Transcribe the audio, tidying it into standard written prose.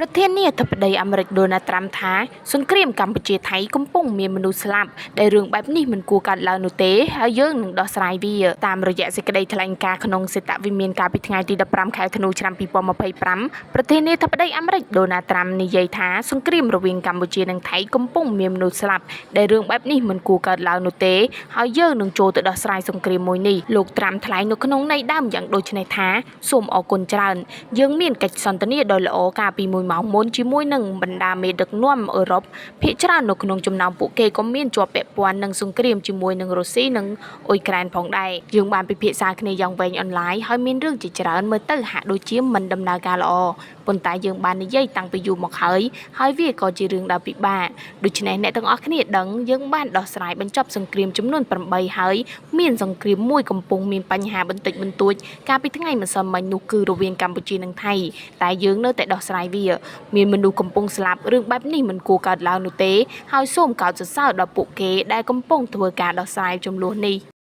ประเทศเนี่ยทับใดอเมริกโดนัลด์ทรัมป์ท้าสงครามกัมพูชีไทยកំពុងមានមនុស្សស្លាប់ដែលរឿងបែបនេះមិនគួរកើតឡើងនោះទេហើយយើងនឹងដោះស្រាយវាតាមរយៈសេចក្តីថ្លែងការណ៍ក្នុងសេតវិមានកាលពីថ្ងៃទី15ខែធ្នូឆ្នាំ2025ប្រធានាធិបតីអាមេរិកដូណាល់ត្រាំនិយាយថាសង្គ្រាមរវាងកម្ពុជានិងថៃកំពុងមានមនុស្សស្លាប់ដែលរឿងបែបនេះមិនគួរកើតឡើងនោះទេហើយយើងនឹងចូលទៅដោះស្រាយសង្គ្រាមមួយនេះលោកត្រាំថ្លែងនៅក្នុងន័យដើមយ៉ាងដូចនេះថាសូមអរគុណច្រើនយើងមានកិច្ចសន្ទនាដ៏ល្អកាលពី1ម៉ោងមុនជាមួយនឹងបណ្ដាមេដឹកនាំអឺរ៉ុបភាគច្រើននៅក្នុងចំណោមពួកគេក៏មានជាប់ពាក់ព័ន្ធនឹងសង្គ្រាមជាមួយនឹងរុស្ស៊ីនិងអ៊ុយក្រែនផងដែរយើងបានពិភាក្សាគ្នាយ៉ាងវែងអនឡាញហើយមានរឿងជាច្រើនមើលទៅហាក់ដូចជាមិនដំណើរការល្អប៉ុន្តែយើងបាននិយាយតាំងពីយូរមកហើយវាក៏ជារឿងដ៏ពិបាកដូច្នេះអ្នកទាំងអស់គ្នាដឹងយើងបានដោះស្រាយបញ្ចប់សង្គ្រាមចំនួន8ហើយមានសង្គ្រាមមួយកំពុងមានបញ្ហាបន្តិចបន្តួចកាលពីថ្ងៃម្សិលមិញនោះគឺរវាងកម្ពុជានិងថៃតែយើងនៅតែដោះស្រាយវាមានមនុស្សកំពុងស្លាប់រឿងបែបនេះមិនគួរកើតឡើងនោះទេហើយសូមកោតសរសើរដល់ពួកគេដែលកំពុងធ្វើការដោះស្រាយចំនួននេះ